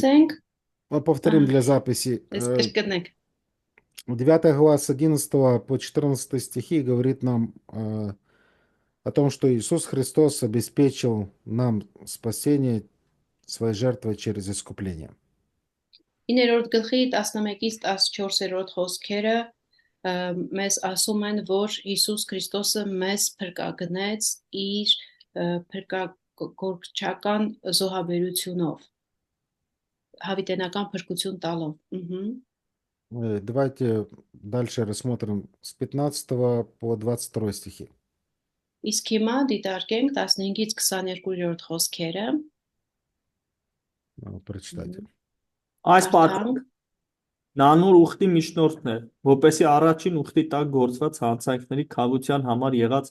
Լսենք, Повторим для записи. այս կրկնենք։ 9 глава с 11 по 14 стихи говорит нам о том, что Иисус Христос обеспечил нам спасение своей жертвой через искупление. 9-րդ գլխի 11-ից 14-րդ խոսքերը մեզ ասում են, որ Հիսուս Քրիստոսը մեզ փրկագնեց իր փրկagorչական զոհաբերությունով, հավիտենական փրկություն տալով։ Давайте дальше рассмотрим с 15 по 22 стихи. Իսկ հիմա դիտարկենք 15-ից 22-րդ խոսքերը։ Прочитайте. Այս պատմը նա նոր ուխտի միջնորդն է, որպեսզի առաջին ուխտի տակ գործված հանցանքների քավության համար եղած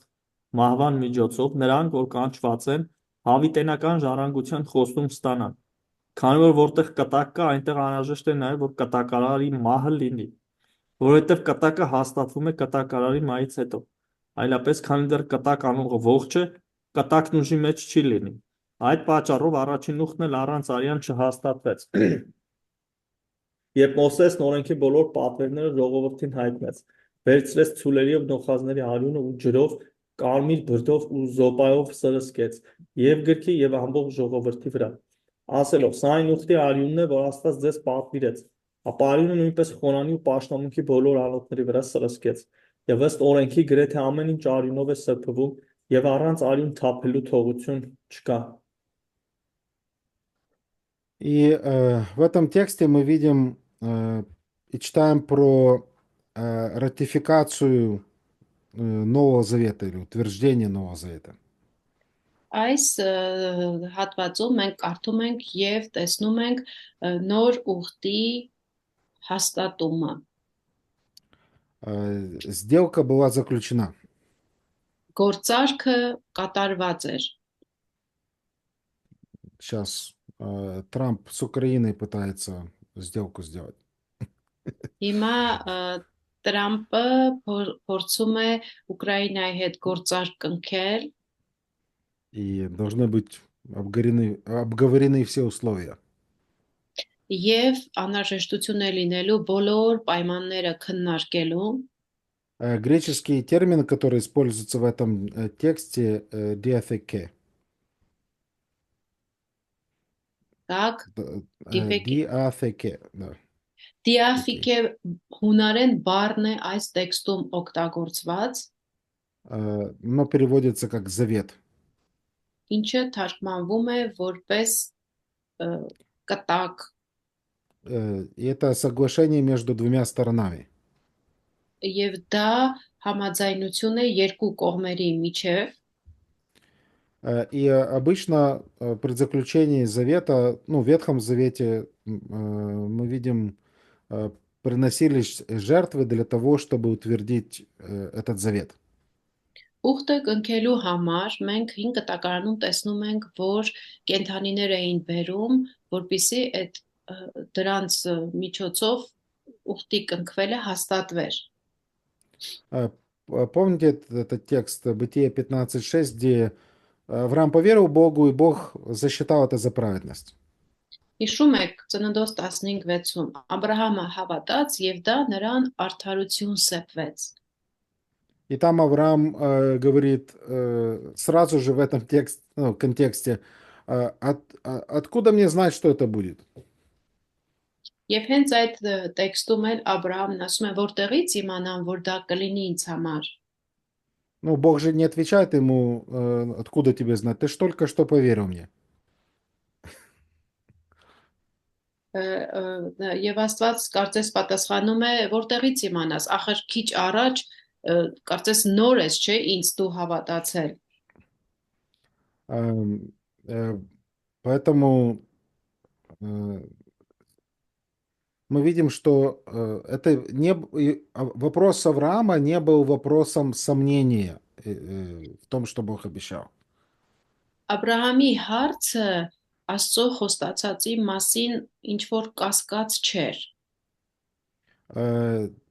մահվան միջոցով նրանք, որ կանչված են, հավիտենական ժառանգության խոստում ստանան։ Քանի որ որտեղ կտակ կա, այնտեղ անհրաժեշտ է նաև որ կտակարարի մահը լինի, որովհետև կտակը հաստատվում է կտակարարի մահից հետո։ Այլապես, քանի դեռ կտակ անողը ողջ է, կտակն ուժի մեջ չի լինի։ Այդ պատճառով առաջին ուխտն էլ առանց արյան չհաստատվեց։ Երբ Մովսեսն օրենքի բոլոր պատվերները ժողովրդին հայտնեց, վերցրեց ցուլերի ու նոխազների արյունը ու ջրով, կարմիր բրդով ու զոպայով սրսկեց եւ գրքի եւ ամբողջ ժողովրդի վրա, ասելով. «Սա այն ուխտի արյունն է, որ Աստված ձեզ պատվիրեց»։ Ապա արյունը նույնպես խոնանի ու պաշտամունքի բոլոր անոթների վրա սրսկեց, եւ ըստ օրենքի գրեթե ամեն ինչ արյունով է սրբվում, եւ առանց արյուն թափելու թողություն չկա։ И в этом тексте мы видим и читаем про ратификацию Нового Завета или утверждение Нового Завета. Այս հատվածում մենք կարդում ենք եւ տեսնում ենք նոր ուխտի հաստատումը։ Сделка была заключена. Գործարքը կատարված էր։ Сейчас Трамп с Украиной пытается сделку сделать. Հիմա Տրամպը փորձում է Ուկրաինայի հետ գործարք կնքել И должны быть обговорены все условия. եւ անհրաժեշտություն է լինելու բոլոր պայմանները քննարկելու։ Греческий термин, который используется в этом тексте, diatheke. Так, Diatheke, да. Դիաֆիկե հունարեն բառն է այս տեքստում օգտագործված, Но переводится как завет. ինչը թարգմանվում է որպես կտակ։ И это соглашение между двумя сторонами. Եվ դա համաձայնություն է երկու кողմերի միջև։ И обычно при заключении завета, ну, в Ветхом Завете мы видим, приносились жертвы для того, чтобы утвердить этот завет. Ուխտը կնքելու համար մենք հին կտակարանում տեսնում ենք, որ կենդանիներ էին բերում, որպիսի այդ դրանց միջոցով ուխտի կնքվելը հաստատվեր։ Помните этот текст Бытие 15:6, где Авраам поверил Богу, и Бог засчитал это за праведность. Հիշում եք Ծննդոց 15:6-ում Աբրահամը հավատաց եւ դա նրան արդարություն սեպվեց։ И там Авраам говорит сразу же в этом контексте, откуда мне знать, что это будет? Եվ հենց այդ տեքստում էլ Աբրահամն ասում է, որտեղից իմանամ, որ դա կլինի ինձ համար։ Ну, Бог же не отвечает ему, откуда тебе знать, ты ж только что поверил мне. Եվ Աստված կարծես պատասխանում է, որտեղից իմանաս, ախր քիչ առաջ կարծես նոր ես, չէ, ինձ դու հավատացել։ Поэтому мы видим, что вопрос Авраама не был вопросом сомнения в том, что Бог обещал. Աբրահամի հարցը Աստծո խոստացածի մասին ինչ որ կասկած չէր։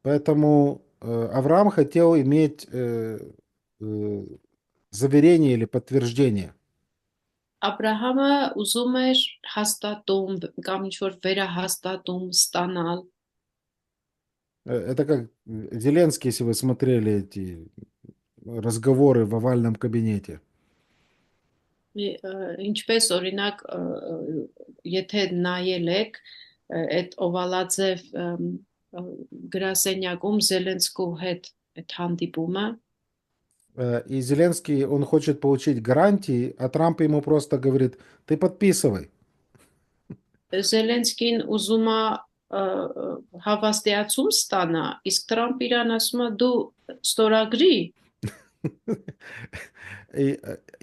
Поэтому Авраам хотел иметь заверение или подтверждение. Աբրահամը ուզում էր հաստատում կամ ինչ-որ վերահաստատում ստանալ։ Это как Зеленский, если вы смотрели эти разговоры в овальном кабинете. Ինչպես օրինակ եթե նայել եք այդ օվալաձև գրասենյակում Զելենսկու հետ այդ հանդիպումը, И Зеленский, он хочет получить гарантии, а Трамп ему просто говорит, ты подписывай. Զելենսկին ուզում է հավաստիացում ստանա, իսկ Տրամփ իրան ասում է դու ստորագրի,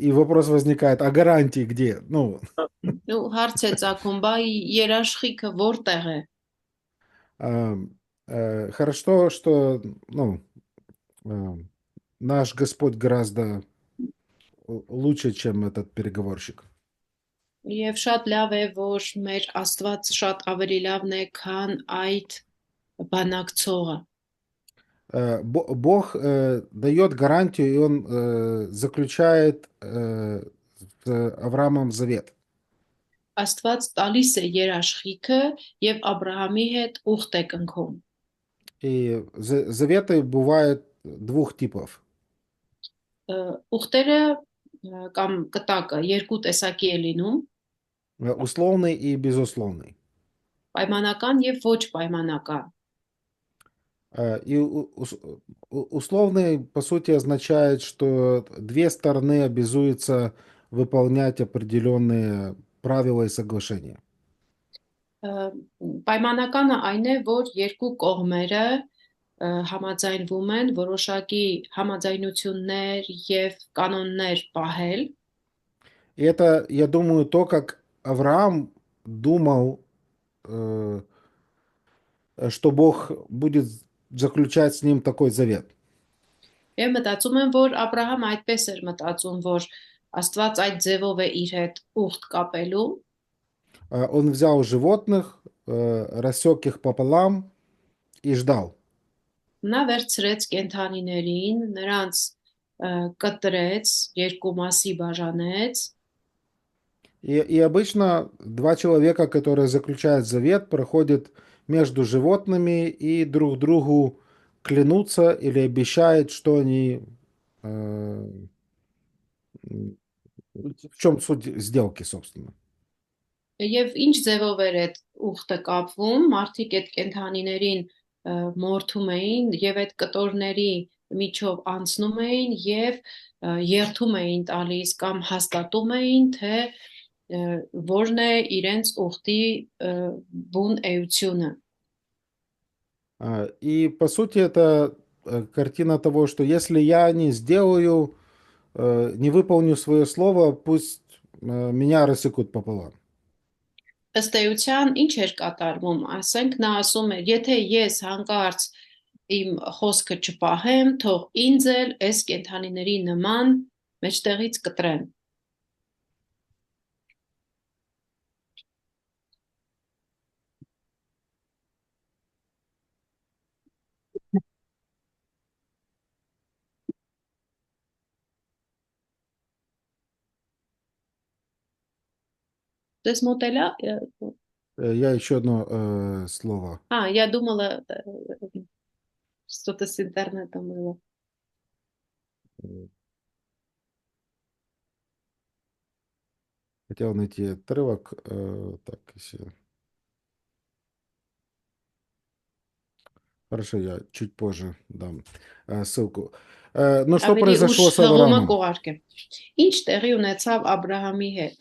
И вопрос возникает, а гарантии где? Ну, ու հարց է ծագում, բայ երաշխիքը որտեղ է։ хорошо, что ну, наш Господь гораздо лучше, чем этот переговорщик. Եվ շատ լավ է, որ մեր Աստված շատ ավելի лавն է, քան այդ բանակցողը։ Бог дает гарантию, и он заключает с Авраамом завет. Աստված տալիս է երաշխիքը եւ Աբրահամի հետ ուխտ է կնքում։ И заветы бывают двух типов. Ուխտերը կամ կտակը երկու տեսակի է լինում, Условный и безусловный. պայմանական եւ ոչ պայմանական։ И условный, по сути, означает, что две стороны обязуются выполнять определенные правила и соглашения. Պայմանականը այն է, որ երկու կողմերը համաձայնվում են որոշակի համաձայնություններ եւ կանոններ պահել։ И это, я думаю, то, как Авраам думал, что Бог будет заключать с ним такой завет. Եվ մտածում եմ, որ Աբրահամը այդպես էր մտածում, որ Աստված այդ ձևով է իր հետ ուխտ կապելու։ Он взял животных, рассек их пополам и ждал. Նա վերցրեց կենդանիներին, նրանց կտրեց, երկու մասի բաժանեց։ И обычно два человека, которые заключают завет, проходят между животными и друг другу клянутся или обещают, что они... В чем суть сделки, собственно? Եվ ինչ ձևով էր այդ ուխտը կապվում, մարդիկ այդ կենդանիներին մորթում էին եւ այդ կտորների միջով անցնում էին եւ երթում էին տալիս կամ հաստատում էին, թե որն է իրենց ուխտի բուն էությունը։ И, по сути, это картина того, что если я не сделаю, не выполню свое слово, пусть меня рассекут пополам. Ըստ էության ինչ էր կատարվում, ասենք նա ասում էր, եթե ես հանկարծ իմ խոսքը չպահեմ, թող ինձ էլ այս կենդանիների նման մեջտեղից կտրեն։ Դες մոտելա Я еще одно слово. я думала что-то с интернетом было. Хотел найти отрывок. Так, если... Хорошо, я чуть позже дам ссылку. Но что произошло с Авраамом? Ինչ տեղի ունեցավ Աբրահամի հետ։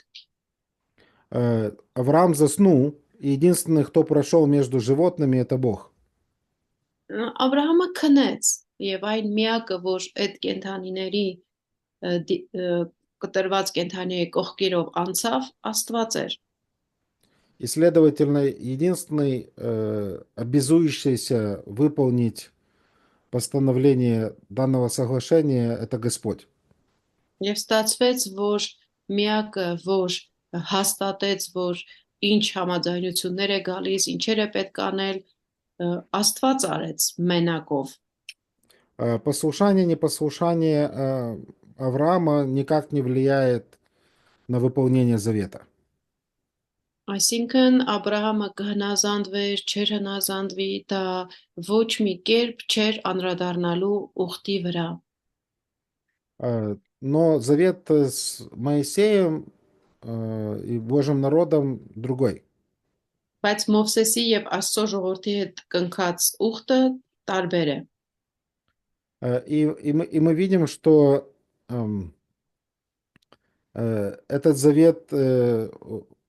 Авраам заснул, и единственный, кто прошел между животными, это Бог. Աբրահամը քնեց, եւ այն միակը, որ այդ կենդանիների կտրված կենդանիների կողքերով անցավ, Աստված էր։ И, следовательно, единственный, обязующийся выполнить постановление данного соглашения, это Господь. Եվ ստացվեց, որ միակը, որ հաստատեց, որ ինչ համաձայնություններ է գալիս, ինչեր է պետք անել, Աստված արեց մենակով։ Послушание, непослушание Авраама никак не влияет на выполнение завета. Այսինքն Աբրահամը կհնազանդվեր, չէր հնազանդվի, դա ոչ մի կերպ չէր անդրադառնալու ուխտի վրա։ Но завет с Моисеем и Божьим народом другой. Բայց Մովսեսի եւ Աստծո ժողովրդի հետ կնքած ուխտը տարբեր է։ И мы видим, что этот завет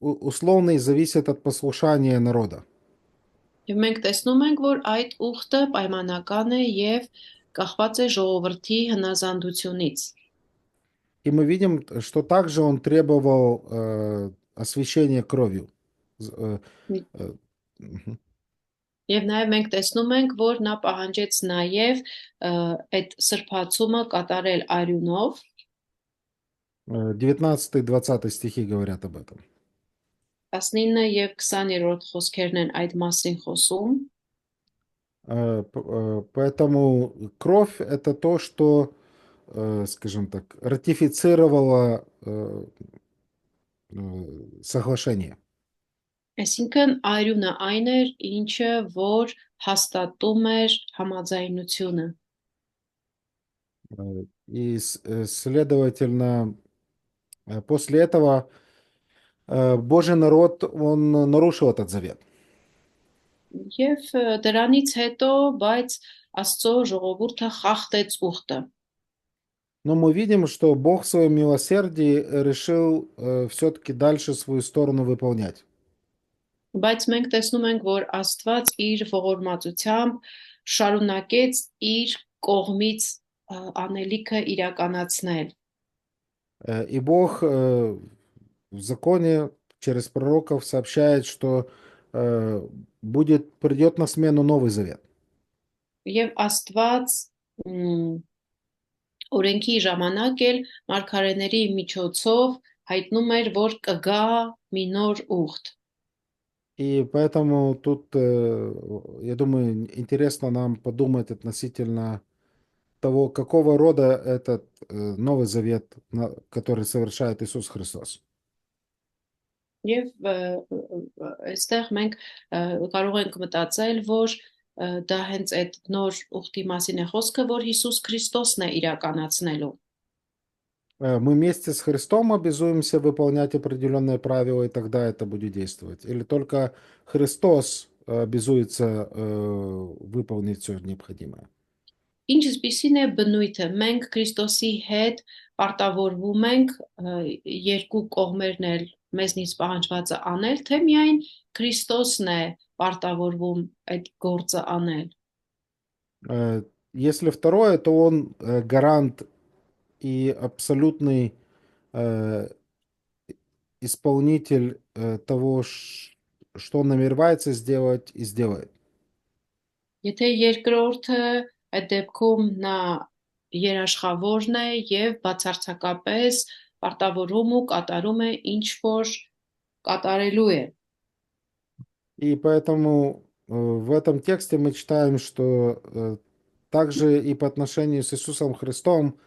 условный зависит от послушания народа. Եվ մենք տեսնում ենք, որ այդ ուխտը պայմանական է եւ կախված է ժողովրդի հնազանդությունից։ И мы видим, что также он требовал освящения кровью. Мгм. Եվ նաև մենք տեսնում ենք, որ նա պահանջեց նաև այդ սրբացումը կատարել արյունով։ 19-20 стихи говорят об этом. 19 եւ 20-րդ խոսքերն են այդ մասին խոսում։ Поэтому кровь это то, что, скажем так, ратифицировало соглашение. Այսինքն արյունը այն էր, ինչը որ հաստատում էր համաձայնությունը։ И, следовательно, после этого Божий народ, он нарушил этот завет. Եվ դրանից հետո, բայց Աստծո ժողովուրդը խախտեց ուխտը։ Но мы видим, что Бог в своем милосердии решил все-таки дальше свою сторону выполнять. Բայց մենք տեսնում ենք, որ Աստված իր ողորմածությամբ շարունակեց իր կողմից անելիքը իրականացնել։ И Бог в законе через пророков сообщает, что придет на смену Новый Завет. Եվ Աստված օրենքի ժամանակ էլ մարգարեների միջոցով հայտնում էր, որ կգա մի նոր ուխտ։ И поэтому тут, я думаю, интересно нам подумать относительно того, какого рода этот Новый Завет, который совершает Иисус Христос. Եվ այստեղ մենք կարող ենք մտածել, որ դա հենց այդ նոր ուխտի մասին է խոսքը, որ Հիսուս Քրիստոսն է իրականացնելու։ Мы вместе с Христом обязуемся выполнять определенные правила, и тогда это будет действовать. Или только Христос обязуется выполнить все необходимое. Ինչպիսին է բնույթը։ Մենք Քրիստոսի հետ պարտավորվում ենք երկու կողմերն էլ մեզնից պահանջվածը անել, թե միայն Քրիստոսն է պարտավորվում այդ գործը անել։ Если второе, то он гарант и абсолютный исполнитель того, что он намеревается сделать и сделает. Եթե երկրորդը այդ դեպքում նա երաշխավորն է եւ բացարձակապես պարտավորում ու կատարում է ինչ որ կատարելու է։ И поэтому в этом тексте мы читаем, что также и по отношению с Иисусом Христом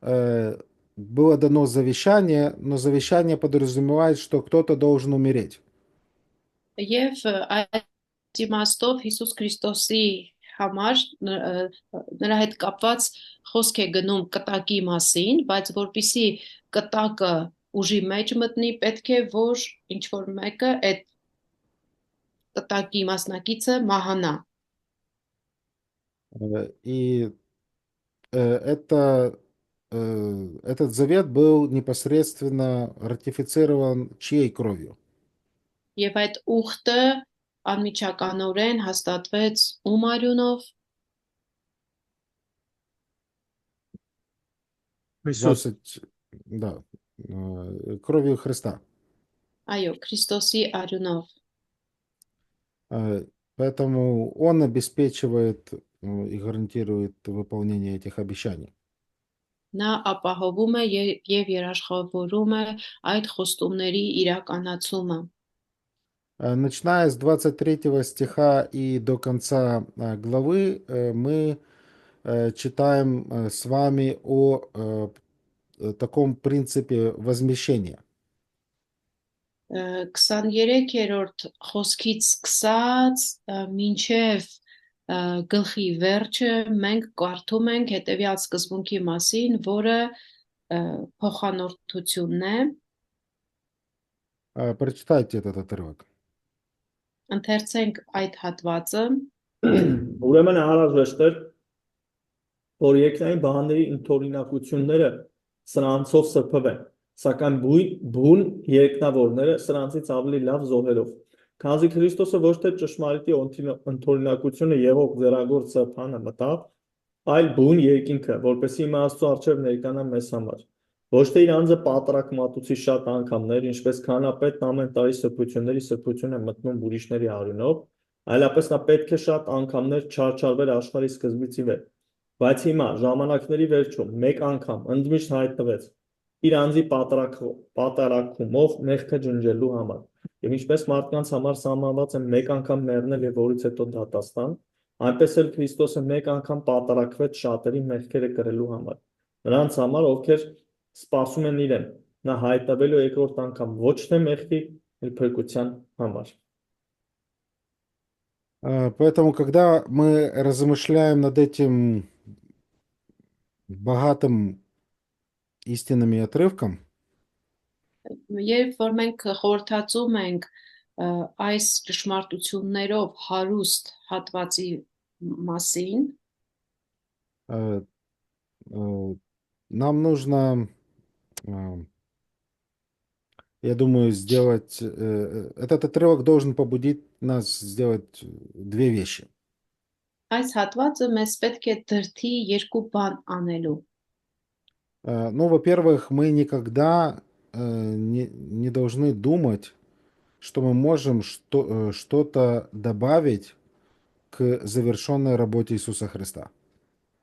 было дано завещание, но завещание подразумевает, что кто-то должен умереть. Եվ այդ իմաստով Հիսուս Քրիստոսի համար նրա հետ կապված խոսք է գնում կտակի մասին, բայց որpիսի կտակը ուժի մեջ մտնի, պետք է որ ինչ որ մեկը այդ կտակի մասնակիցը մահանա։ И этот завет был непосредственно ратифицирован чьей кровью? Եվ այդ ուխտը անմիջականորեն հաստատվեց ում արյունով։ 20, да, кровью Христа. Այո, Քրիստոսի արյունով։ Поэтому он обеспечивает и гарантирует выполнение этих обещаний. Նա ապահովում է եւ երաշխավորում է այդ խոստումների իրականացումը։ Начиная с 23 стиха и до конца главы мы читаем с вами о таком принципе возмещения. 23-րդ խոսքից սկսած մինչև գլխի վերջը մենք կարդում ենք հետևյալ սկզբունքի մասին, որը փոխանորդությունն է, Прочитайте этот отрывок. ընթերցենք այդ հատվածը, Ուրեմն անհրաժեշտ էր, որ երկնային բաների ընդօրինակությունները սրանցով սրբվեն, սակայն բուն երկնավորները սրանցից ավելի լավ զոհերով։ Քանզի Քրիստոսը ոչ թե ճշմարիտի ընդօրինակությունը եղող ձեռագործ սրբանը մտավ, այլ բուն երկինքը, որպեսզի հիմա Աստծո առջև ներկանա մեզ համար։ Ոչ թե իր անձը պատարակ մատուցի շատ անգամներ, ինչպես քահանապետն ամեն տարի սրբությունների սրբություն է մտնում ուրիշների արյունով, այլապես նա պետք է շատ անգամներ չարչարվեր աշխարհի սկզբից ի վեր։ Բայց հիմա ժամանակների վերջում մեկ անգամ ընդմիշտ հայտնվեց իր անձի պատարակումով մեղքը ջնջելու համար։ Եվ ինչպես մարդկանց համար սահմանված է մեկ անգամ մեռնել եւ որից հետո դատաստան, այնպես էլ Քրիստոսը մեկ անգամ պատարակվեց շատերի մեղքերը կրելու համար։ Նրանց համար, ովքեր սպասում են իրեն, նա հայտնվելու երկրորդ անգամ ոչ թե մեղքի, այլ փրկության համար։ Поэтому, когда мы размышляем над этим богатым истинными отрывком, երբ որ մենք խորհրդածում ենք այս ճշմարտություններով հարուստ հատվածի մասին, э, нам нужно, я думаю, сделать... Этот отрывок должен побудить нас сделать две вещи. այս հատվածը մեզ պետք է դրդի երկու բան անելու։ Ну, во-первых, мы никогда не должны думать, что мы можем что-то добавить к завершенной работе Иисуса Христа.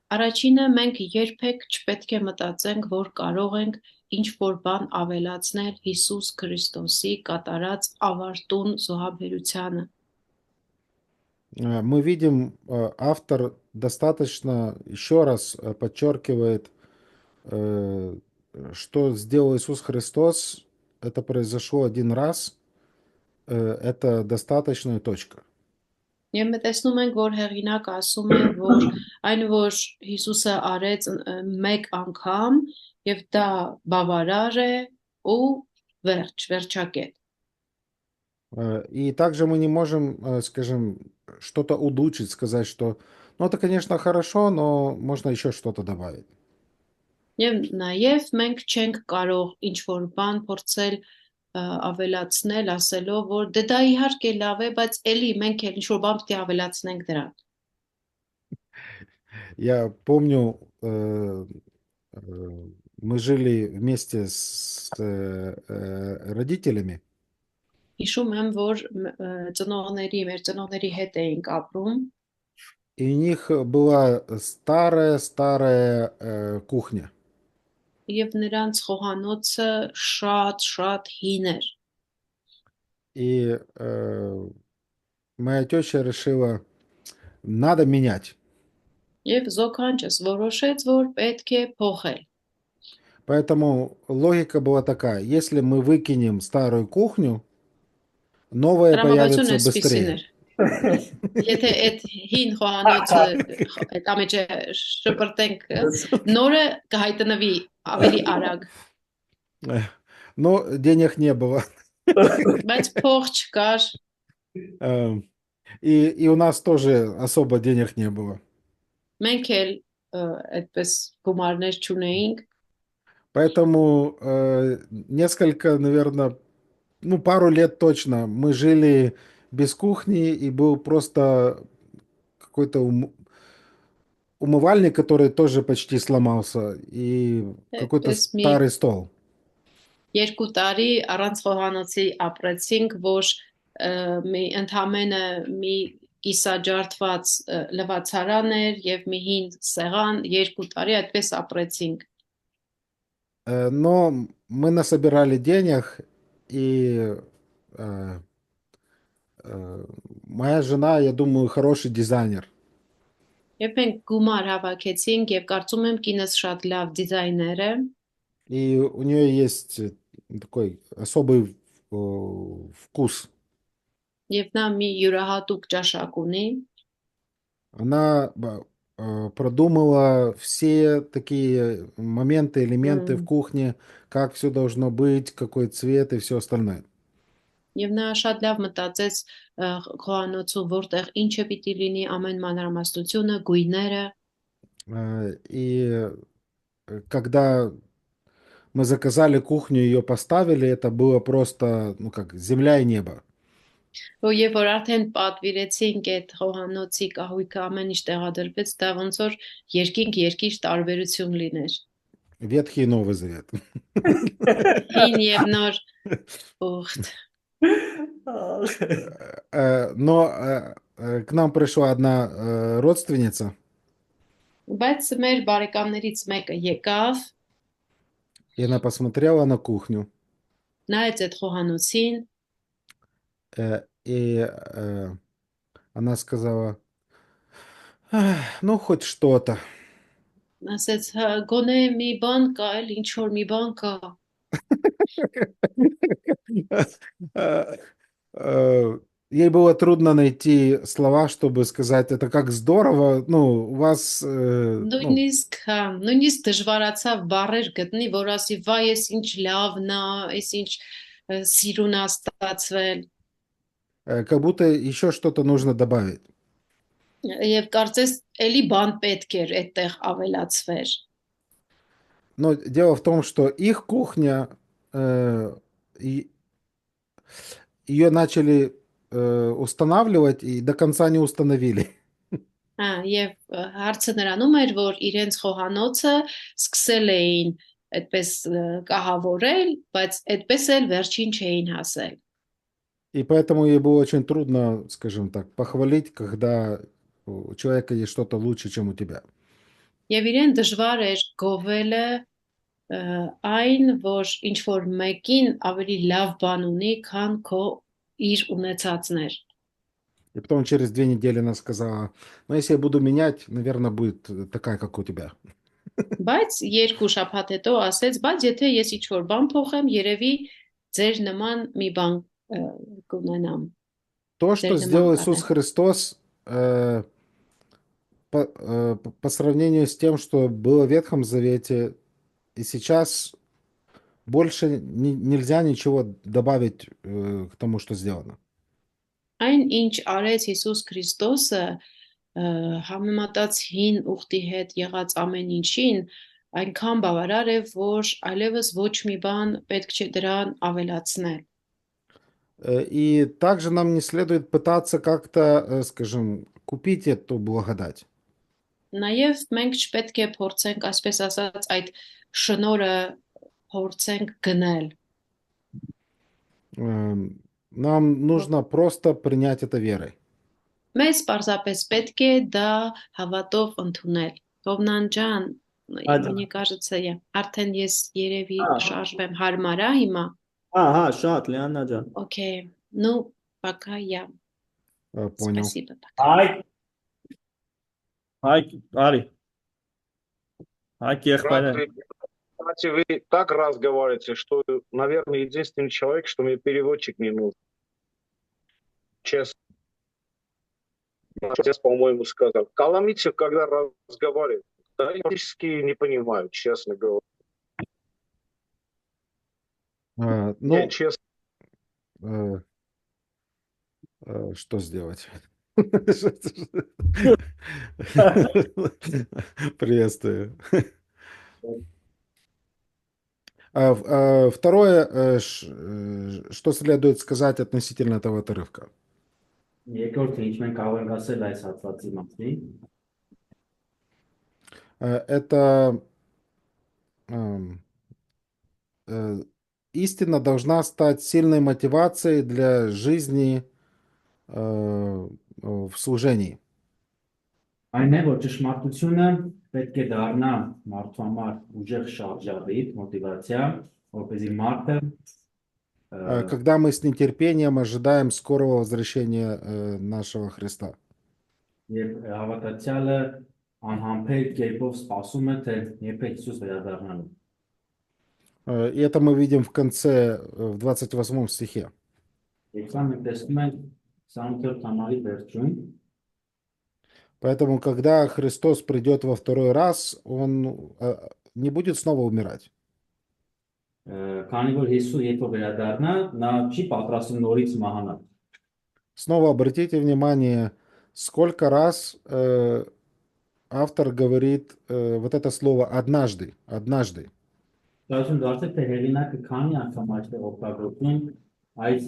Առաջինը մենք երբեք չպետք է մտածենք, որ կարող ենք ինչ-որ բան ավելացնել Հիսուս Քրիստոսի կատարած ավարտուն զոհաբերությանը։ Мы видим, автор достаточно еще раз подчеркивает, что сделал Иисус Христос, это произошло один раз, это достаточная точка. Եվ մենք տեսնում ենք, որ հեղինակ ասում է, որ այն որ Հիսուսը արեց մեկ անգամ եւ դա բավարար է ու վերջակետ։ И также мы не можем, скажем, что-то улучшить, сказать, что, ну, это, конечно, хорошо, но можно еще что-то добавить. Եվ նաեւ մենք չենք կարող ինչ-որ բան փորձել ավելացնել, ասելով, որ դա իհարկե լավ է, բայց էլի մենք էլ ինչ-որ բան պետք է ավելացնենք դրան։ Я помню, мы жили вместе с родителями. Հիշում եմ, որ մեր ծնողների հետ էինք ապրում, и у них была старая кухня. եւ նրանց խոհանոցը շատ հին էր։ И моя теща решила, надо менять. Եվ զոքանչս որոշեց, որ պետք է փոխել։ Поэтому логика была такая, если мы выкинем старую кухню, новая появится быстрее. Եթե այդ հին խոհանոցը այդ ամեջը շպրտենք, նորը կհայտնվի ավելի արագ։ Но денег не было. Բայց փող չկար։ И у нас тоже особо денег не было. Մենք էլ այդպես գումարներ չունեինք։ Поэтому несколько, наверное, ну, пару лет точно мы жили без кухни, и был просто какой-то умывальник, который тоже почти сломался, и какой-то старый стол. Երկու տարի առանց խոհանոցի ապրեցինք, որ ընդամենը մի կիսաջարդված լվացարան էր եւ մի հին սեղան, երկու տարի այդպես ապրեցինք։ Но мы насобирали денег, и моя жена, я думаю, хороший дизайнер. Եվ մենք գումար հավաքեցինք եւ կարծում եմ կինս շատ լավ դիզայներ է։ И у нее есть такой особый вкус. Եվ նա մի յուրահատուկ ճաշակ ունի, Она продумала все такие моменты, элементы в մ, кухне, как все должно быть, какой цвет и все остальное. եւ նա շատ լավ մտածեց խոհանոցում, որտեղ ինչը պիտի լինի, ամեն մանրամասնությունը, գույները, И когда мы заказали кухню, ее поставили, это было просто, ну как, земля и небо. եւ որ արդեն պատվիրեցինք այդ խոհանոցի կահույքը ամեն ինչ տեղադրվեց, դա ոնց որ երկինք երկիր տարբերություն լիներ։ Ветхий и Новый Завет. Հին եւ նոր ուխտ։ Но к нам пришла одна родственница, Բայց մեր բարեկամներից мեկը եկավ, и она посмотрела на кухню, նայեց այդ խոհանոցին, и она сказала, ну, хоть что-то. ասեց, հա, գոնե մի բան կա, էլ ինչ որ մի բան կա։ Ей было трудно найти слова, чтобы сказать, это как здорово, ну, у вас, ну, Նույնիսկ, հա, նույնիսկ դժվարացավ բառեր գտնի, որ ասի, վայ, էս ինչ լավն է, էս ինչ սիրուն է ստացվել։ как будто еще что-то нужно добавить. Եվ կարծես էլի բան պետք էր այդտեղ ավելացվեր։ Но дело в том, что их кухня, ее начали устанавливать и до конца не установили. Հա, եւ հարցը նրանում էր, որ իրենց խոհանոցը սկսել էին այդպես կահավորել, բայց այդպես էլ վերջին չէին հասել։ И поэтому ей было очень трудно, скажем так, похвалить, когда у человека есть что-то лучше, чем у тебя. Եվ իրեն դժվար էր գովելը այն, որ ինչ որ մեկին ավելի լավ բան ունի, քան քո իր ունեցածներ։ И потом через 2 недели она сказала, ну, если я буду менять, наверное, будет такая, как у тебя. Բայց երկու շաբաթ հետո ասեց, բայց եթե ես ինչ որ բան փոխեմ, երևի ձեր նման մի բան կունենամ։ То, что Ձեր сделал նման Иисус կանեմ։ Христос, по сравнению с тем, что было в Ветхом Завете, и сейчас больше нельзя ничего добавить к тому, что сделано. Այն ինչ արեց Հիսուս Քրիստոսը համեմատած հին ուխտի հետ եղած ամեն ինչին, այնքան բավարար է, որ այլևս ոչ մի բան պետք չէ դրան ավելացնել։ И также нам не следует пытаться как-то, скажем, купить эту благодать. Նաև մենք չպետք է փորձենք, այսպես ասած, այդ շնորհը փորձենք գնել։ Нам нужно просто принять это верой. Մեզ պարզապես պետք է դա հավատով ընդունել։ Հովնան ջան, мне кажется, արդեն ես երևի շարժվեմ հարմար է հիմա։ Ահա, շատ, Լիաննա ջան։ Okay, ну, пока я. Понял. Спасибо, пока. Հայ, արի։ Հայ, եղբայրը։ Кстати, вы так разговариваете, что, наверное, единственный человек, что мне переводчик не нужен. Честно. Отец, по-моему, сказал. Коломийцев, когда разговаривает, да, я практически не понимаю, честно говоря. Ну, Не, честно. Что сделать? Приветствую. Второе, что следует сказать относительно этого отрывка? Երկրորդը ինչ մենք կարող ենք ասել այս հատվածի մասին, Это истина должна стать сильной мотивацией для жизни в служении. այն է, որ ճշմարտությունը պետք է դառնա մարդու համար ուժեղ շարժառիթ, մոտիվացիա, որպեսզի մարդը Когда мы с нетерпением ожидаем скорого возвращения нашего Христа. եւ հավատացյալը անհամբեր կերպով սպասում է, թե երբեք Հիսուս վերադառնալու։ И это мы видим в конце, в 28 стихе. Եվ սա մենք տեսնում ենք 27 համարի վերջում, Поэтому, когда Христос придет во второй раз, Он не будет снова умирать. քանի որ Հիսուս երբ որ վերադառնա, նա չի պատրաստվում նորից մահանալ։ Снова обратите внимание, сколько раз автор говорит вот это слово «однажды», «однажды». Դասում դարձել թե հեղինակը քանի անգամ այստեղ օգտագործում այս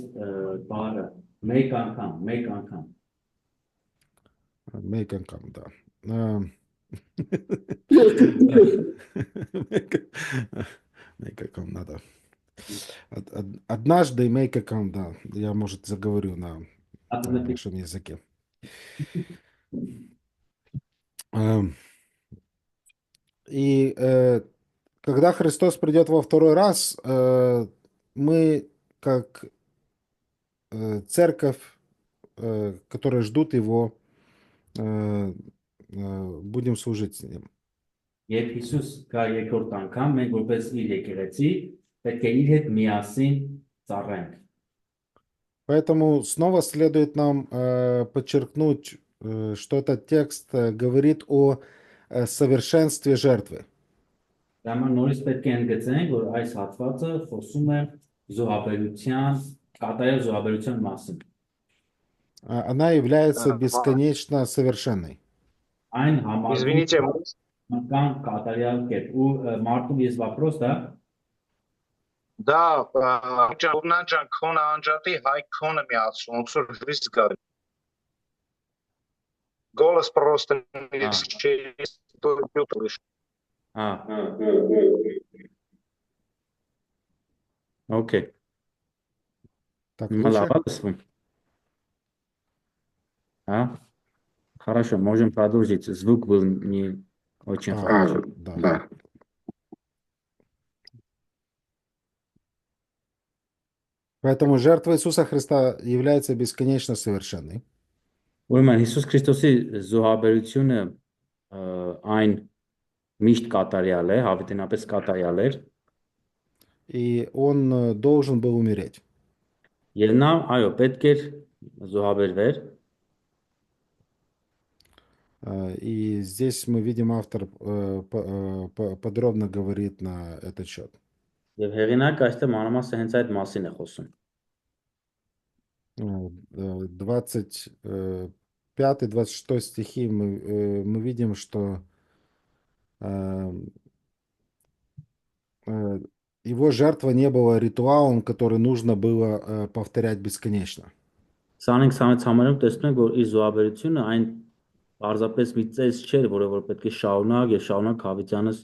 բառը մեկ անգամ։ Мейканкам, да. Мейканкам надо. Однажды мейканкам, да. Я, может, заговорю на нашем языке. И когда Христос придет во второй раз, мы, как церковь, которая ждут Его, будем служить с Ним. Երբ Հիսուս գա երկրորդ անգամ, մենք որպես իր եկեղեցի պետք է իր հետ միասին ծառայենք։ Поэтому снова следует нам подчеркнуть, что этот текст говорит о совершенстве жертвы. Դա համար նորից պետք է ընդգծենք, որ այս հատվածը խոսում է կատարյալ զոհաբերության մասին։ Она является бесконечно совершенной. Այն համարվում Извините, կան կատարյալ կերպ։ Ու Մարտին ես вопрос, да? да, Ուրնանջան քոնը անջատի հայ քոնը միացում, ոնց որ վիզ գա։ Голос просто через слышу. Окей. Так, Лучше? Хорошо, можем продолжить. Звук был не очень хороший. Да. Поэтому жертва Иисуса Христа является бесконечно совершенной. Ուրեմն Հիսուս Քրիստոսի զոհաբերությունը այն միշտ կատարյալ է, հավիտենապես կատարյալ էր։ И он должен был умереть. Եվ նա, այո, պետք էր զոհաբերվեր։ И здесь мы видим, автор подробно говорит на этот счет. Եվ հեղինակը այստեղ մանրամասն հենց այդ մասին է խոսում։ 25-26 стихи мы видим, что его жертва не была ритуалом, который нужно было повторять бесконечно. 25 համարում տեսնում ենք, որ իր զոհաբերությունը այն պարզապես մի ծես չէր, որը որ պետք է շարունակ հավիտյանս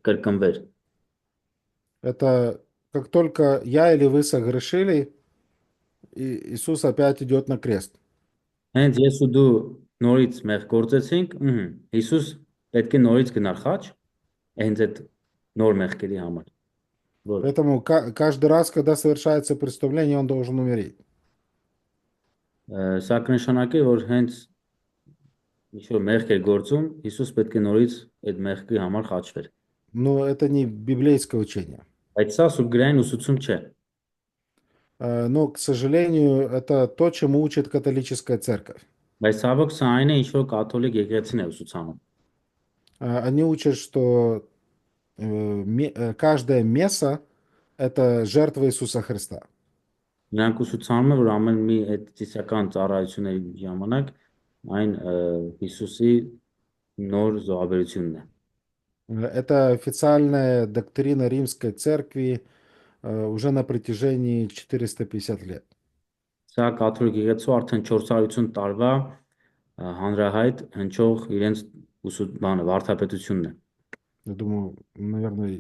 կրկնվեր։ Это как только я или вы согрешили, Иисус опять идет на крест. Հենց ես ու դու նորից մեղ գործեցինք, Հիսուս պետք է նորից գնար խաչ, հենց այդ նոր մեղքերի համար։ Поэтому каждый раз, когда совершается преступление, он должен умереть. Սա կնշանակի, որ հենց ինչ-որ մեղք էր գործում, Հիսուս պետք է նորից այդ մեղքի համար խաչվեր։ Но это не библейское учение. Բայց սա սուբգրային ուսուցում չէ։ Но, к сожалению, это то, чему учит католическая церковь. Բայց ցավոք սա այն է, ինչ որ կաթոլիկ եկեղեցին է ուսուցանում։ Они учат, что каждая месса – это жертва Иисуса Христа. Նրանք ուսուցանում են, որ ամեն մի այդ ծիսական ծառայությունների ժամանակ այն Հիսուսի նոր զոհաբերությունն է։ Это официальная доктрина Римской Церкви уже на протяжении 450 лет. Սա կաթոլիկ եկեղեցու արդեն 450 տարվա հանրահայտ հնչող իրենց վարդապետությունն է։ Я думаю, наверное,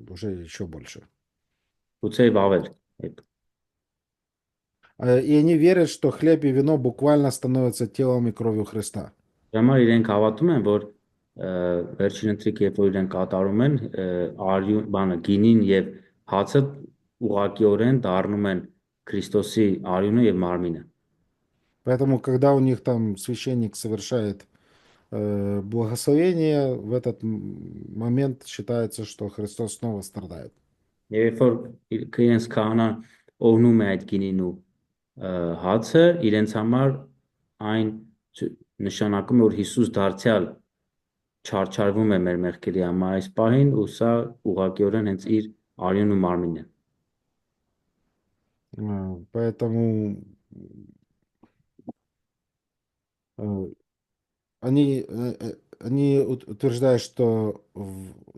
уже еще больше. Գուցե վավել։ И они верят, что хлеб и вино буквально становятся телом и кровью Христа. Ժամանակ իրենք հավատում են, որ վերջին ընթրիք երբ որ իրենք կատարում են, գինին եւ հացը ուղղակիորեն դառնում են Քրիստոսի արյունը եւ մարմինը։ Поэтому, когда у них там священник совершает благословение, в этот момент считается, что Христос снова страдает. Եվ երբ որ իրենց քահանան օգնում է այդ գինին ու հացը, իրենց համար այն նշանակում է, որ Հիսուս դարձյալ չարչարվում է մեր մեղքերի համար այս պահին ու սա ուղղակիորեն հենց իր արյուն ու մարմինն է։ Поэтому они утверждают, что,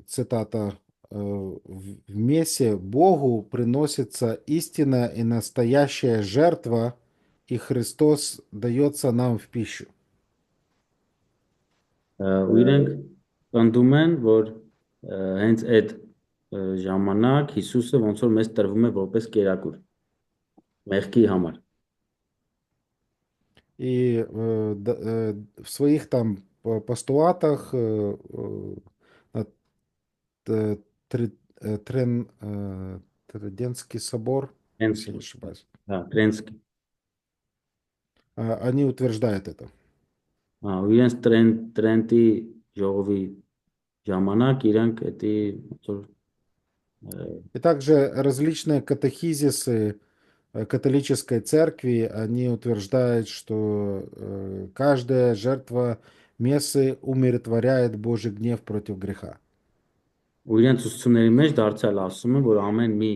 цитата, в мессе Богу приносится истинная и настоящая жертва, и Христос дается нам в пищу. Ու իրենք ընդդում են, որ հենց այդ ժամանակ Հիսուսը ոնց որ մեզ տրվում է որպես կերակուր մեղքի համար։ И в своих там постулатах Тридентский собор, если не ошибаюсь, Տրենսկի։ они утверждают это. Ու իրենց Տրենտի ժողովի ժամանակ իրանք էդի ոնց որ И также различные катехизисы католической церкви, они утверждают, что каждая жертва мессы умиротворяет Божий гнев против греха. ու իրենց ուսուցումների մեջ դարձյալ ասում են, որ ամեն մի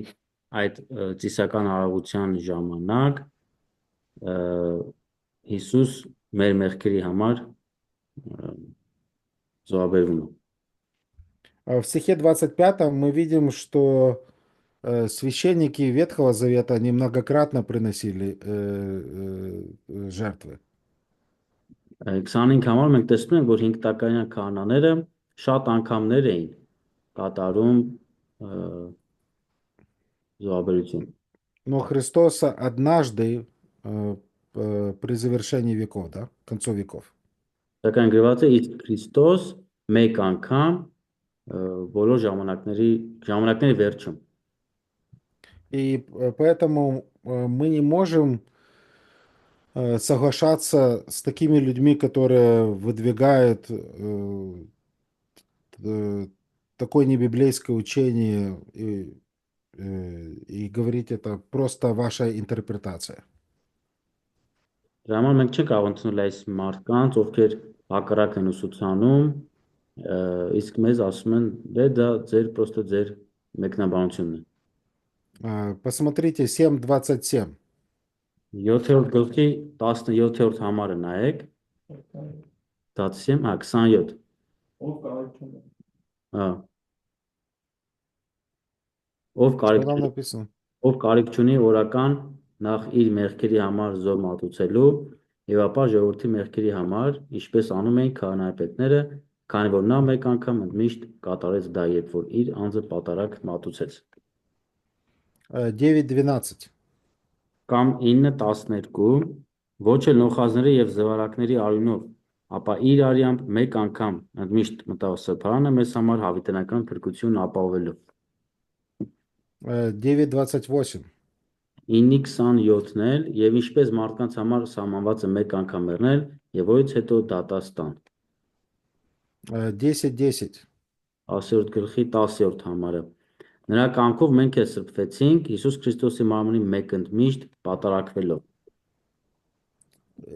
այդ ծիսական արարողության ժամանակ Հիսուս մեր մեղքերի համար զոհաբերվում է։ В стихе 25 мы видим, что священники Ветхого Завета, они многократно приносили жертвы. 25 համար մենք տեսնում ենք, որ 5 տակայան քահանաները շատ անգամներ էին կատարում զոհաբերություն։ Но Христос однажды при завершении веков, да, к концу веков. Սակայն գրված է իսկ Քրիստոս մեկ անգամ բոլոր ժամանակների վերջում։ И поэтому мы не можем соглашаться с такими людьми, которые выдвигают такое небиблейское учение и говорить это просто ваша интерпретация. Դրա համար մենք չենք կարող ընդունել այս մարդկանց, ովքեր հակառակ են ուսուցանում, իսկ մեզ ասում են, դա ձեր մեկնաբանությունն է։ Посмотрите 7:27. 7-րդ գլխի 17-րդ համարը նայեք։ 27, 27։ Что там написано? Ով կարիք չունի օրական նախ իր մեղքերի համար զոհ մատուցելու եւ ապա ժողովրդի մեղքերի համար, ինչպես անում էին քահանայապետները, քանի որ նա մեկ անգամ ընդմիշտ կատարեց դա, երբ որ իր անձը պատարագ մատուցեց։ 9:12. Կամ 9:12 ոչ էլ նոխազների եւ զվարակների արյունով, ապա իր արյամբ մեկ անգամ ընդմիշտ մտահոսապարանը մեզ համար հավիտենական փրկություն ապահովելու։ 9:28. 9:27-ն էլ եւ ինչպես մարդկանց համար սահմանված է մեկ անգամ մեռնել եւ որից հետո դատաստան։ 10:10. 10-րդ գլխի 10-րդ համարը։ Նրա կամքով մենք էլ սրբվեցինք Հիսուս Քրիստոսի մարմնի մեկ ընդմիշտ պատարակվելով։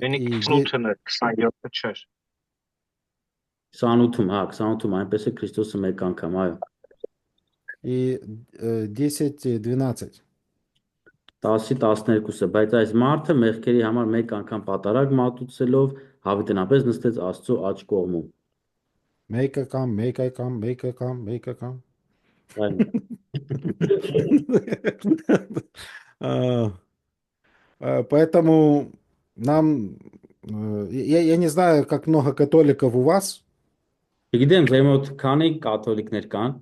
Ինի 28-ն է, 27-ը չէր։ 28-ում, 28-ում այնպես է Քրիստոսը մեկ անգամ, այո։ И 10:12. 10-12-ը, բայց այս մարդը մեղքերի համար մեկ անգամ պատարագ մատուցելով հավիտենապես նստեց Աստծո աջ կողմում։ Make a come. Поэтому нам, я не знаю, как много католиков у вас, Չգիտեմ, ձեր մոտ քանի կաթոլիկներ կան,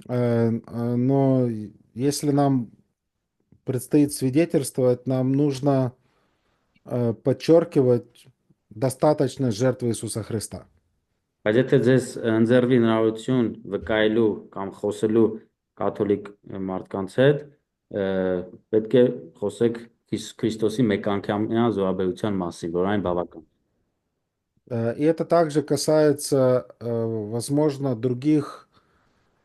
но если нам предстоит свидетельствовать, нам нужно подчеркивать достаточность жертвы Иисуса Христа. բայց եթե ձեզ ընձեռվի հնարավորություն վկայելու կամ խոսելու կաթոլիկ մարդկանց հետ, պետք է խոսեք Քրիստոսի մեկանգամյա զոհաբերության մասին, որ այն բավական։ И это также касается, возможно, других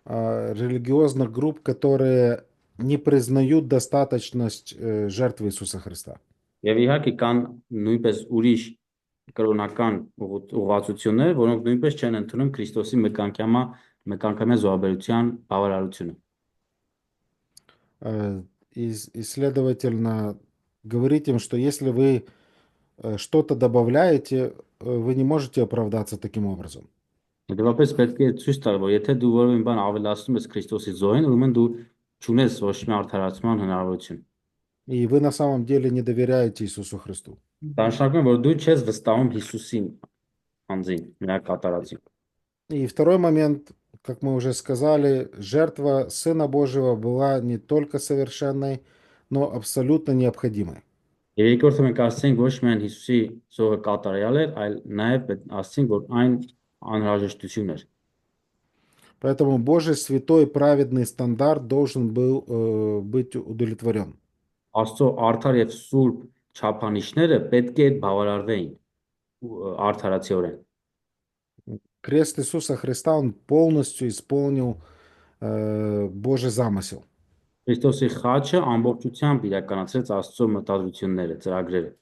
религиозных групп, которые не признают достаточность жертвы Иисуса Христа. Եվ իհարկե կան նույնպես ուրիշ կրոնական ուղղվածություններ, որոնք նույնպես չեն ընդունում Քրիստոսի մեկանգամյա զոհաբերության բավարարությունը։ И, следовательно, говорить им, что если вы что-то добавляете, вы не можете оправдаться таким образом. Դեպապես պետք է ցույց տալ, որ եթե դու որևէ բան ավելացնում ես Քրիստոսի զոհին, ուրեմն դու չունես ոչ մի արդարացման հնարավորություն։ И вы на самом деле не доверяете Иисусу Христу. Դա նշանակում է, որ դու չես վստահում Հիսուսին անձին, նրա կատարածին։ И второй момент, как мы уже сказали, жертва Сына Божьего была не только совершенной, но абсолютно необходимой. Եվ երկրորդը մենք ասենք ոչ միայն Հիսուսի զոհը կատարյալ էր, այլ նաև ասենք, որ այն անհրաժեշտություն էր։ Поэтому Божий святой праведный стандарт должен был быть удовлетворен. Աստծո արդար եւ սուրբ չափանիշները պետք է բավարարվեին արդարացիորեն։ Крест Иисуса Христа, он полностью исполнил Божий замысел. Քրիստոսի խաչը ամբողջությամբ իրականացրեց Աստծո մտադրությունները, ծրագրերը։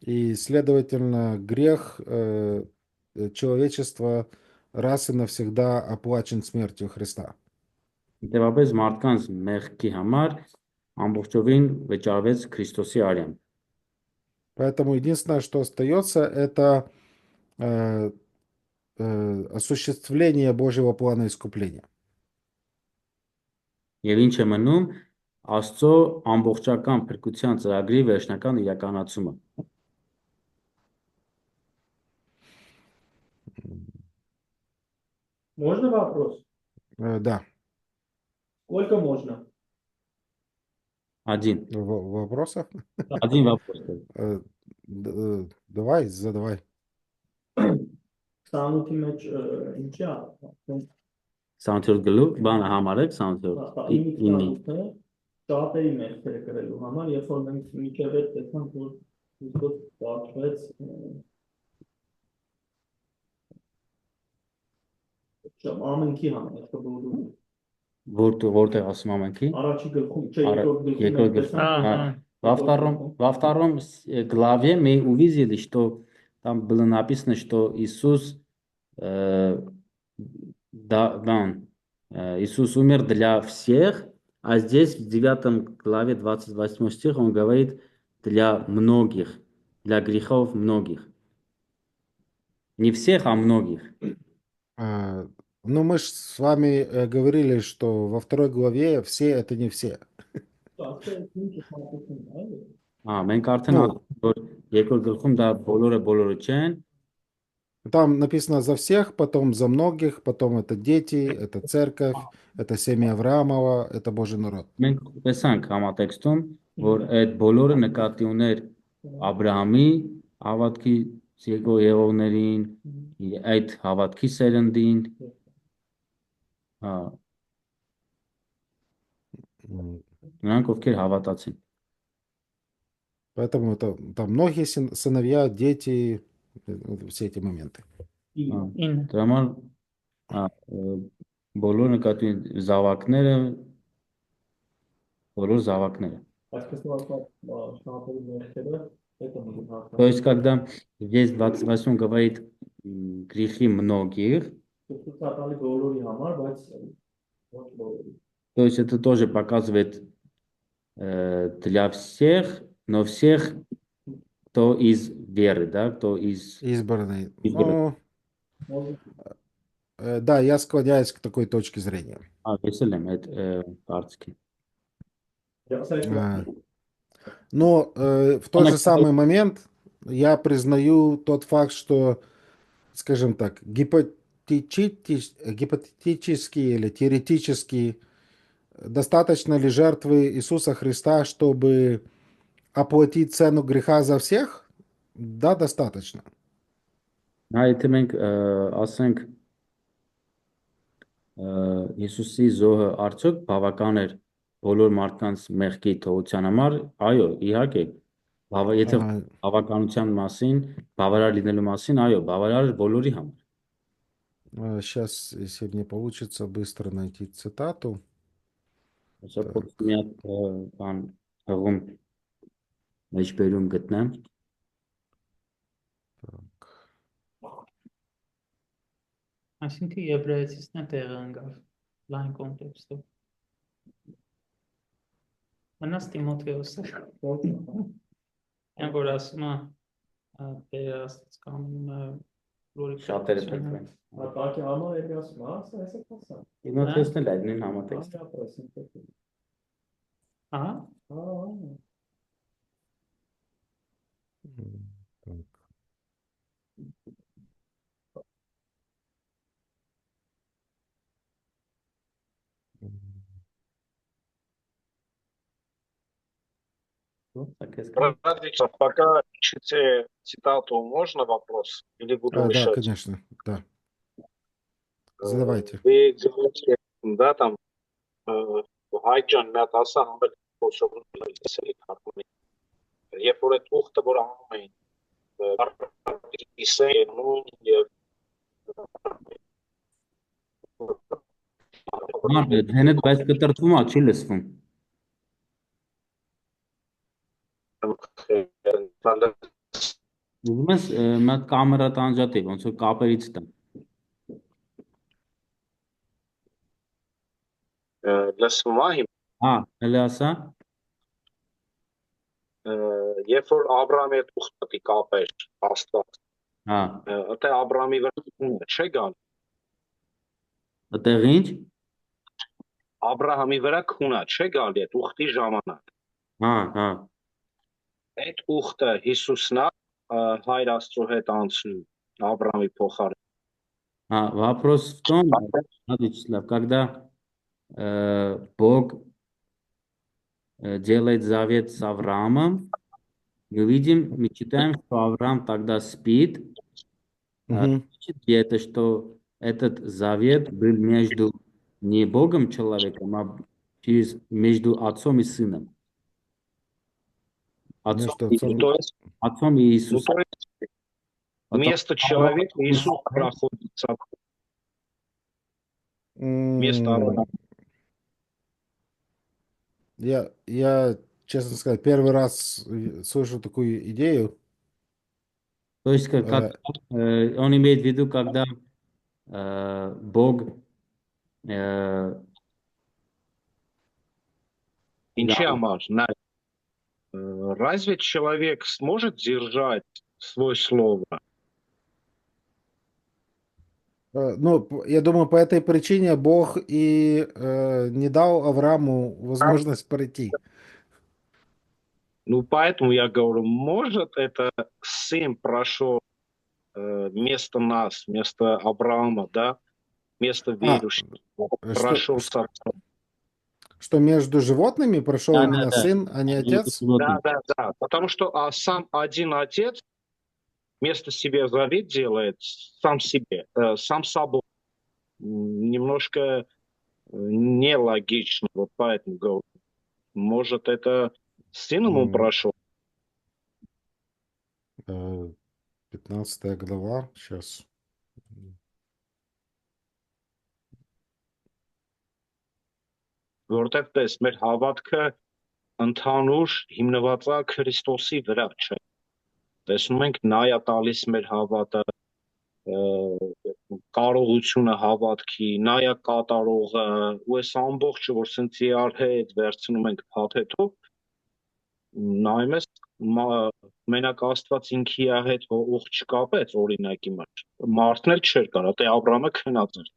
И, следовательно, грех человечества раз и навсегда оплачен смертью Христа. Դեպապես մարդկանց մեղքի համար ամբողջովին վճարվեց Քրիստոսի արյան։ Поэтому единственное, что остается, это осуществление Божьего плана искупления. Եվ ինչ է մնում Աստծո ամբողջական փրկության ծրագրի վերջնական իրականացումը։ Можно вопрос? Да. Сколько можно? Один. Вопросов? Один вопрос. Давай, задавай. 28-ի մեջ ինչի է? 28 գլուխ, բանը համարեք 28-ի 9-ի։ Շատերի մեղքերը կրելու համար, երբ որ մենք միջև այդ տեսանք, որ Քրիստոս պատժվեց ամենքի համար, այսպես Որտեղ ասում ամենքի։ Առաջի գլխում, չէ, երկրորդ գլխում։ Во втором главе мы увидели, что там было написано, что Иисус Иисус умер для всех, а здесь в 9 главе 28 стих он говорит для многих, для грехов многих. Не всех, а многих. Ну, мы же с вами говорили, что во второй главе все это не все. Մենք արդեն որ երկրորդ գլխում դա բոլորը չեն։ Там написано за всех, потом за многих, потом это дети, это церковь, это семья Авраамова, это Божий народ. Մենք տեսանք համատեքստում, որ այդ բոլորը նկատի ուներ Աբրահամի հավատքի եղողներին, այդ հավատքի սերնդին, նրանք ովքեր հավատացին։ Поэтому это там многие сыновья, дети, все эти моменты. Դրա համար բոլոր նկատի զավակները, բոլոր զավակները։ То есть, когда здесь 28 говорит грехи многих, то есть это тоже показывает для всех, но всех, кто из веры, да, кто из... Избранный. Ну, да, я склоняюсь к такой точке зрения. Но в тот же самый момент я признаю тот факт, что, скажем так, гипотетически или теоретически достаточно ли жертвы Иисуса Христа, чтобы оплатить цену греха за всех? Да, достаточно. Եթե մենք ասենք Հիսուսի զոհը արդյոք բավական էր բոլոր մարդկանց մեղքի թողության համար, այո, իհարկե, եթե բավականության մասին, բավարար լինելու մասին, այո, բավարար էր բոլորի համար։ Сейчас, если не получится быстро найти цитату. Հեսա փորձում մի հատ բան հղում մեջբերում գտնեմ։ Այսինքն եբրայեցիցն է տեղը ընկավ լայն կոնտեքստով։ Մնաց Տիմոթեոսը։ Այն որ ասում է Տերը Աստծո կանոնը Շատերը փոխվեն։ Բակի համար է ասում, ասա, այսա կասա։ Տիմոթեոսն էլ այդնին համատեքստ։ Ահա։ Так. Радик, пока ищете цитату, можно вопрос? Или буду Да, мешать? конечно, да. Задавайте. Вы говорите, да, там, Հայջան մի հատ ասա համել փոշովում լսելի քարտունի։ Երբ որ այդ ուխտը որ անում էին, իսեն նույն եւ Մարդ դենդ բայց կտրտվում է, չի լսվում։ Ուզում ես մի հատ կամերա տանջատի, ոնց որ կապերից տա։ լսվում է հիմա, Հա, հələ ասա։ երբ որ Աբրահամի հետ ուխտի կապեր Աստված, Հա, այդտեղ Աբրահամի վրա քունը չէ գալ, այդտեղ ինչ։ Աբրահամի վրա քունա չէ գալի այդ ուխտի ժամանակ։ Հա, հա։ Այդ ուխտը Հիսուսն է Հայր Աստծո հետ անցնում Աբրահամի փոխարեն։ А, вопрос в том, Вячеслав, когда Бог делает завет с Авраамом, мы читаем, что Авраам тогда спит, значит ли это, что этот завет был между не Богом человеком, а между отцом и сыном? Между отцом. То есть, Отцом и Иисусом. то есть вместо человека Иисус проходит вместо Авраама. Я, честно сказать, первый раз слышу такую идею. То есть, он имеет в виду, когда Бог Разве человек сможет держать свое слово? Ну, я думаю, по этой причине Бог и не дал Аврааму возможность пройти. Ну, поэтому я говорю, может это сын прошел вместо нас, вместо Авраама, да, вместо верующих, прошел с отцом. Что между животными прошел именно сын, а не отец? Да. Потому что сам один отец вместо себя завет делает сам себе, сам собой. Немножко нелогично, вот поэтому говорю. Может, это с сыном он прошел? 15 глава, сейчас. Որտեղ տես մեր հավատքը ընդհանուր հիմնված է Քրիստոսի վրա, չէ։ Տեսնում ենք նայա տալիս մեր հավատը, կարողությունը հավատքի, նայա կատարողը, ու այս ամբողջը որ սենց իրար հետ վերցնում ենք փաթեթով, նայում ես մենակ Աստված ինքի հետ ուղ չկապեց օրինակի մեջ։ Մարդն էլ չէր կարա, դե Աբրահամը քնած էր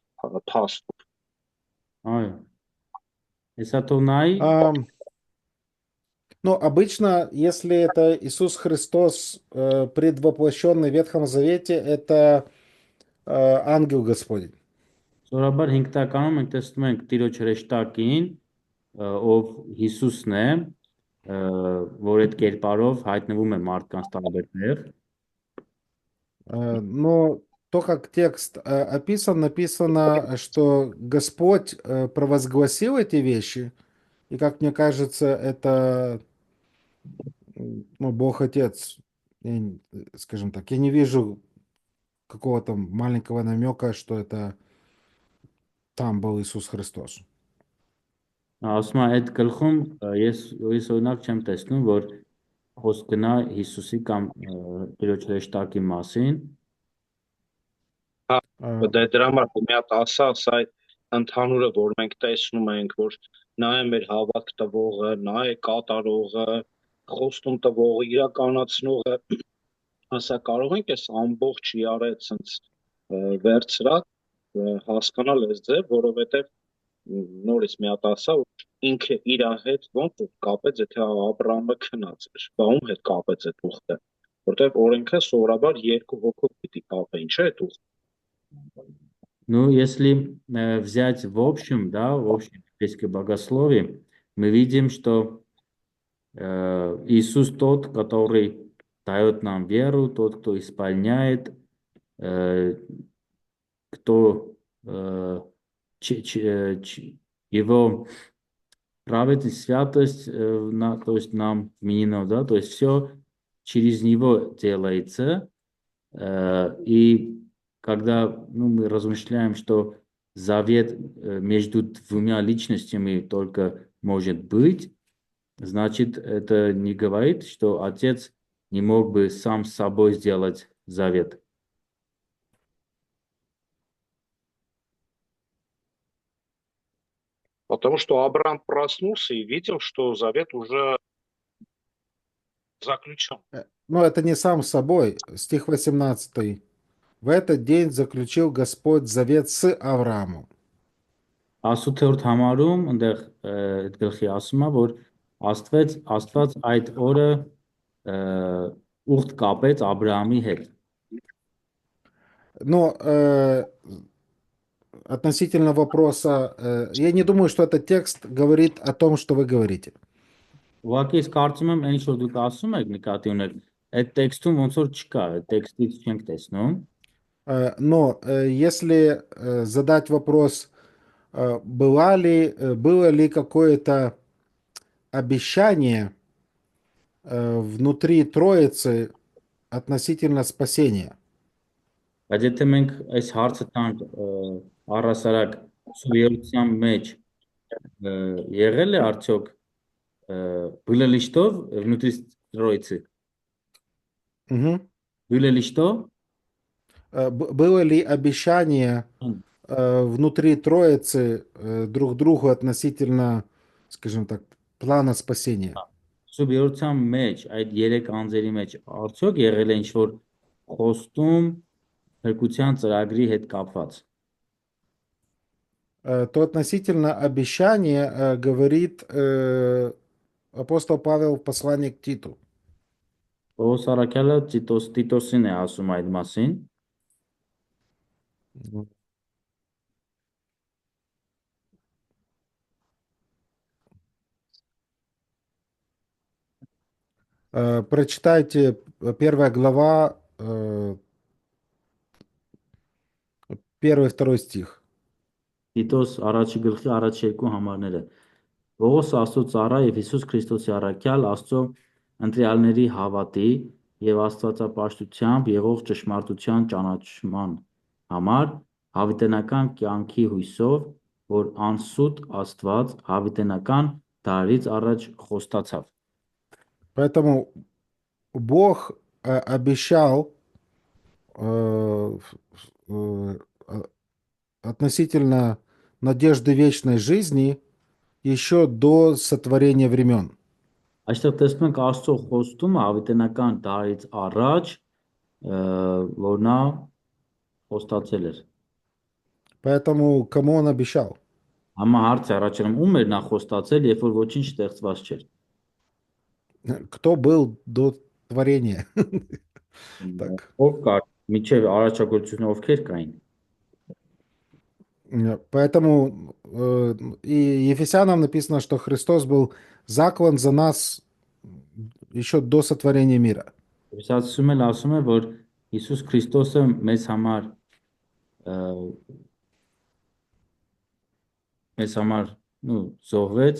փաստով։ Այո։ Исатунай. Ну, обычно, если это Иисус Христос, предвоплощенный в Ветхом Завете, это ангел Господень. Սորաբար 5 տականում մենք տեսնում ենք Տիրոջ հրեշտակին, ով Հիսուսն է, որ այդ կերպարով հայտնվում է մարդկանց տարբերտեղ։ Но то, как текст описан, написано, что Господь провозгласил эти вещи, и, как мне кажется, это Бог Отец, скажем так, я не вижу какого-то маленького намека, что это там был Иисус Христос. Ասում է այդ գլխում ես օրինակ չեմ տեսնում, որ խոսք գնա Հիսուսի կամ Տիրոջ հրեշտակի մասին, Э, Դե դրա համար մի հատ ասա այդ ընդհանուրը, որ մենք տեսնում ենք, որ նա է մեր հավատք տվողը, նա է կատարողը, խոստում տվողը, իրականացնողը, ասա կարող ենք այս ամբողջ իրարից ցած վերցրած հասկանալ այս ձև, որովհետև նորից մի հատ ասա, որ ինքը իր հետ ոնց կապեց, եթե Աբրահամը քնած էր, բա ում հետ կապեց այդ ուխտը, որտեղ օրենքը սովորաբար երկու հոգով պիտի կապեին, չէ՞ այդ ուխտը։ Ну, если взять в общем, да, в общем еврейской богословии, мы видим, что Иисус тот, который дает нам веру, тот, кто исполняет, кто его праведность и святость, то есть нам вменено, да, то есть все через него делается, и когда мы размышляем, что завет между двумя личностями только может быть, значит, это не говорит, что отец не мог бы сам с собой сделать завет. Потому что Авраам проснулся и видел, что завет уже заключен. Но это не сам собой. Стих 18. В этот день заключил Господь завет с Авраамом. Ասութերորդ համարում այնտեղ այդ գլխի ասում է, որ Աստված այդ օրը ուխտ կապեց Աբրահամի հետ։ Но относительно вопроса, я не думаю, что этот текст говорит о том, что вы говорите. Ուղղակի ես կարծում եմ, այն ինչ որ դուք ասում եք, նկատի ունեք, այդ տեքստում ոնց որ չկա, այդ տեքստից չենք տեսնում։ Но если задать вопрос, было ли какое-то обещание внутри Троицы относительно спасения? Բայց եթե մենք այս հարցը տանք առհասարակ սուբյեկտիվության մեջ եղել է արդյոք было ли что внутри Троицы? Угу. Было ли что? Было ли обещание внутри Троицы друг другу относительно, скажем так, плана спасения? Սուբյեկտիվության մեջ այդ երեք անձերի մեջ արդյոք եղել է ինչ-որ խոստում փրկության ծրագրի հետ կապված։ То относительно обещания говорит апостол Павел в послании к Титу. Պողոս առաքյալը Տիտոսին է ասում այդ մասին։ Прочитайте 1 глава, 1-2 стих. Տիտոս առաջի գլխի առաջ երկու համարները։ Պողոս Աստծո ծառա եւ Հիսուս Քրիստոսի առաքյալ Աստծո ընտրյալների հավատի եւ աստվածապաշտությամբ եղող ճշմարտության ճանաչման համար հավիտենական կյանքի հույսով, որ անսուտ Աստված հավիտենական դարից առաջ խոստացավ։ Поэтому Бог обещал относительно надежды вечной жизни еще до сотворения времен. Այստեղ տեսնում ենք Աստծո խոստումը հավիտենական դարից առաջ, որ նա խոստացել էր։ Поэтому кому он обещал? Համա հարց է առաջանում, ում էր նա խոստացել, երբ որ ոչինչ ստեղծված չէր։ Кто был до творения? Так. Ով կար, միջև առաջագործությունը ովքեր կային։ Поэтому и Ефесянам написано, что Христос был заклан за нас еще до сотворения мира. Հիսուսում էլ ասում է, որ Հիսուս Քրիստոսը մեզ համար զոհվեց,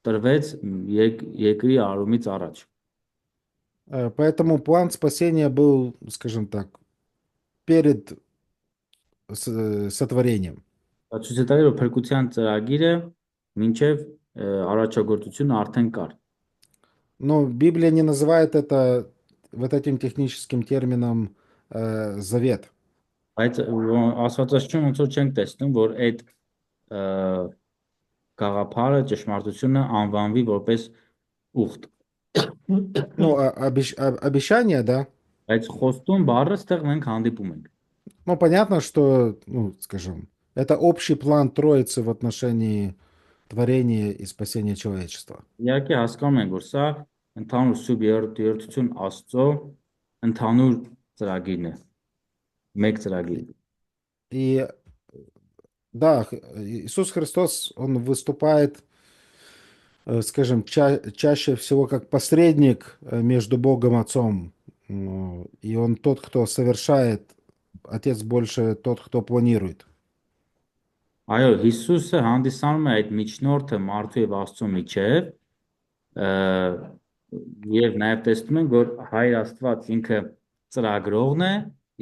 տրվեց երկրի արումից առաջ։ Поэтому план спасения был, скажем так, перед сотворением. Ցույց է տալիս, որ փրկության ծրագիրը մինչև առաջագործությունը արդեն կար։ Но Библия не называет это вот этим техническим термином завет. Բայց Աստվածաշունչում ոնց որ չենք տեսնում, որ այդ գաղափարը ճշմարտությունը անվանվի որպես ուխտ։ Ну, обещание, да. Բայց խոստում բառը ստեղ մենք հանդիպում ենք։ Ну, понятно, что, ну, скажем, это общий план Троицы в отношении творения и спасения человечества. Իհարկե հասկանում ենք, որ սա ընդհանուր սուրբ երրորդություն Աստծո ընդհանուր ծրագիրն է։ Մեկ ծրագիր։ И да, Иисус Христос, Он выступает, скажем, чаще всего как посредник между Богом и Отцом. И Он тот, кто совершает, Отец больше тот, кто планирует. Այո, Հիսուսը հանդիսանում է այդ միջնորդը մարդու եւ Աստծո միջև, եւ նաեւ տեսնում ենք, որ Հայր Աստված ինքը ծրագրողն է,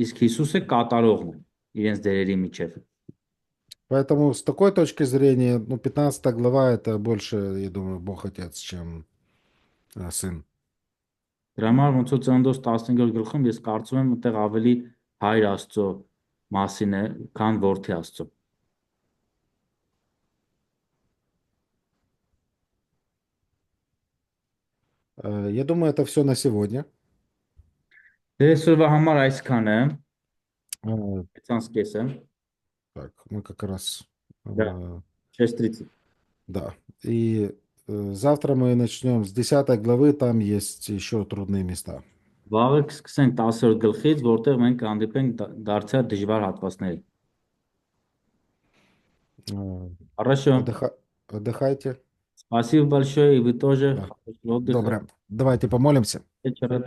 իսկ Հիսուսը կատարողն է իրենց դերերի միջև։ Поэтому с такой точки зрения, ну, 15 глава это больше, я думаю, Бог Отец, чем Сын. Դրա համար ոնց որ Ծննդոց 15-րդ գլխում ես կարծում եմ այդտեղ ավելի Հայր Աստծո մասին է, քան Որդի Աստծո։ Я думаю, это все на сегодня. Այսօրվա համար այսքան է, Э, ցանցկեսը, Так, мы как раз... Да. 6:30։ Да. И завтра мы начнем с 10 главы, там есть еще трудные места. Վաղը կսկսենք 10-րդ գլխից, որտեղ մենք կհանդիպենք դարձյալ դժվար хатվածների։ Хорошо. Отдыхайте. Спасибо большое, и вы тоже. Да. Хорошего отдыха. Добро. Давайте помолимся. Вечера.